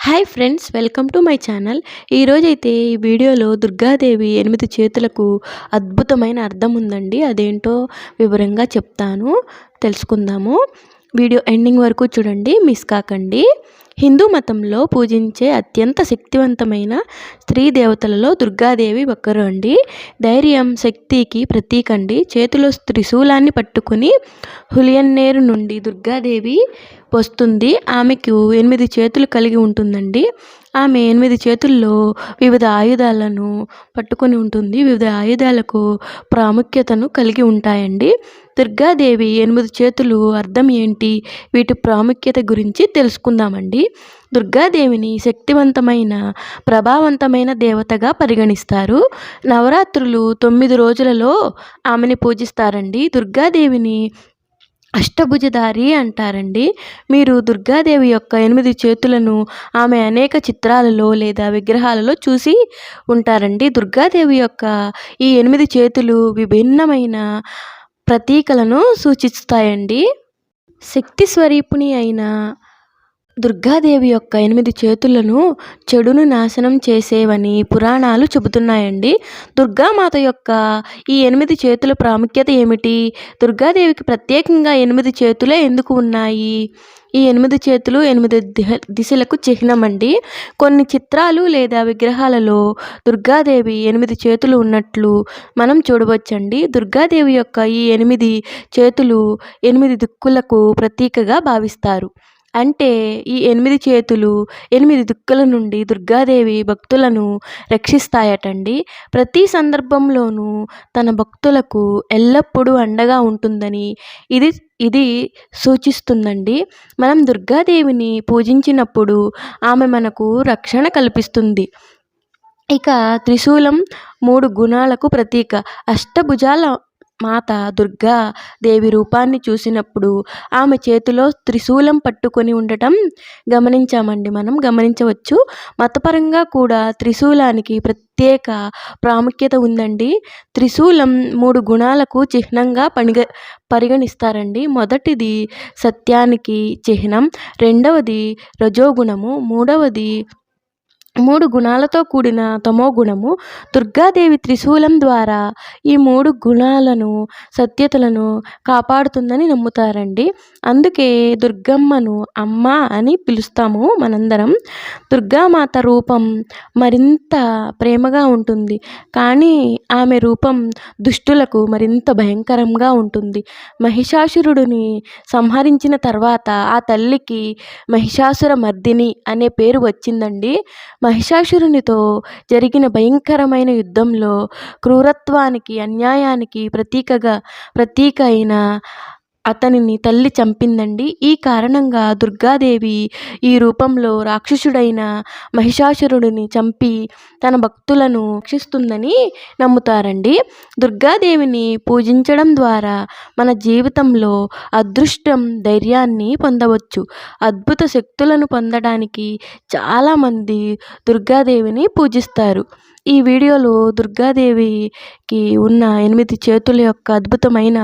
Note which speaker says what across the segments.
Speaker 1: Hi friends, welcome to my channel. ఈరోజైతే ఈ వీడియోలో దుర్గాదేవి 8 చేతులకు అద్భుతమైన అర్థం ఉందండి. అదేంటో వివరంగా చెప్తాను, తెలుసుకుందాము. వీడియో ఎండింగ్ వరకు చూడండి, మిస్ కాకండి. హిందూ మతంలో పూజించే అత్యంత శక్తివంతమైన స్త్రీ దేవతలలో దుర్గాదేవి ఒకరు అండి. ధైర్యం, శక్తికి ప్రతీక అండి. చేతిలో త్రిశూలాన్ని పట్టుకుని హులియన్నేరు నుండి దుర్గాదేవి వస్తుంది. ఆమెకు 8 చేతులు కలిగి ఉంటుందండి. ఆమె 8 చేతుల్లో వివిధ ఆయుధాలను పట్టుకొని ఉంటుంది. వివిధ ఆయుధాలకు ప్రాముఖ్యతను కలిగి ఉంటాయండి. దుర్గాదేవి 8 చేతులు అర్థం ఏంటి, వీటి ప్రాముఖ్యత గురించి తెలుసుకుందామండి. దుర్గాదేవిని శక్తివంతమైన, ప్రభావవంతమైన దేవతగా పరిగణిస్తారు. నవరాత్రులు 9 రోజులలో ఆమెని పూజిస్తారండి. దుర్గాదేవిని అష్టభుజధారి అంటారండి. మీరు దుర్గాదేవి యొక్క 8 చేతులను ఆమె అనేక చిత్రాలలో లేదా విగ్రహాలలో చూసి ఉంటారండి. దుర్గాదేవి యొక్క ఈ 8 చేతులు విభిన్నమైన ప్రతీకలను సూచిస్తాయండి. శక్తి స్వరూపిణి అయిన దుర్గాదేవి యొక్క 8 చేతులను చెడును నాశనం చేసేవని పురాణాలు చెబుతున్నాయండి. దుర్గామాత యొక్క ఈ 8 చేతుల ప్రాముఖ్యత ఏమిటి? దుర్గాదేవికి ప్రత్యేకంగా 8 చేతులే ఎందుకు ఉన్నాయి? ఈ 8 చేతులు 8 దిశలకు చిహ్నమండి. కొన్ని చిత్రాలు లేదా విగ్రహాలలో దుర్గాదేవి 8 చేతులు ఉన్నట్లు మనం చూడవచ్చండి. దుర్గాదేవి యొక్క ఈ 8 చేతులు 8 దిక్కులకు ప్రతీకగా భావిస్తారు. అంటే ఈ 8 చేతులు 8 దిక్కుల నుండి దుర్గాదేవి భక్తులను రక్షిస్తాయటండి. ప్రతి సందర్భంలోనూ తన భక్తులకు ఎల్లప్పుడూ అండగా ఉంటుందని ఇది సూచిస్తుందండి. మనం దుర్గాదేవిని పూజించినప్పుడు ఆమె మనకు రక్షణ కల్పిస్తుంది. ఇక త్రిశూలం 3 గుణాలకు ప్రతీక. అష్టభుజాల మాత దుర్గా దేవి రూపాన్ని చూసినప్పుడు ఆమె చేతిలో త్రిశూలం పట్టుకొని ఉండటం మనం గమనించవచ్చు. మతపరంగా కూడా త్రిశూలానికి ప్రత్యేక ప్రాముఖ్యత ఉందండి. త్రిశూలం 3 గుణాలకు చిహ్నంగా పరిగణిస్తారండి. మొదటిది సత్యానికి చిహ్నం, రెండవది రజోగుణము, మూడవది 3 గుణాలతో కూడిన తమో గుణము. దుర్గాదేవి త్రిశూలం ద్వారా ఈ 3 గుణాలను, సత్యతలను కాపాడుతుందని నమ్ముతారండి. అందుకే దుర్గమ్మను అమ్మ అని పిలుస్తాము మనందరం. దుర్గామాత రూపం మరింత ప్రేమగా ఉంటుంది, కానీ ఆమె రూపం దుష్టులకు మరింత భయంకరంగా ఉంటుంది. మహిషాసురుడిని సంహరించిన తర్వాత ఆ తల్లికి మహిషాసుర మర్దిని అనే పేరు వచ్చిందండి. మహిషాసురునితో జరిగిన భయంకరమైన యుద్ధంలో క్రూరత్వానికి, అన్యాయానికి ప్రతీక అయిన అతనిని తల్లి చంపిందండి. ఈ కారణంగా దుర్గాదేవి ఈ రూపంలో రాక్షసుడైన మహిషాసురుడిని చంపి తన భక్తులను రక్షిస్తుందని నమ్ముతారండి. దుర్గాదేవిని పూజించడం ద్వారా మన జీవితంలో అదృష్టం, ధైర్యాన్ని పొందవచ్చు. అద్భుత శక్తులను పొందడానికి చాలామంది దుర్గాదేవిని పూజిస్తారు. ఈ వీడియోలో దుర్గాదేవికి ఉన్న 8 చేతుల యొక్క అద్భుతమైన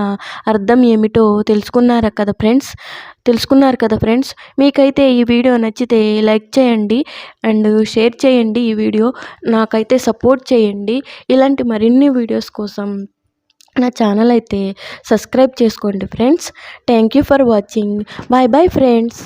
Speaker 1: అర్థం ఏమిటో తెలుసుకున్నారు కదా ఫ్రెండ్స్. మీకైతే ఈ వీడియో నచ్చితే లైక్ చేయండి అండ్ షేర్ చేయండి. ఈ వీడియో నాకైతే సపోర్ట్ చేయండి. ఇలాంటి మరిన్ని వీడియోస్ కోసం నా ఛానల్ అయితే సబ్స్క్రైబ్ చేసుకోండి friends. Thank you for watching. Bye friends.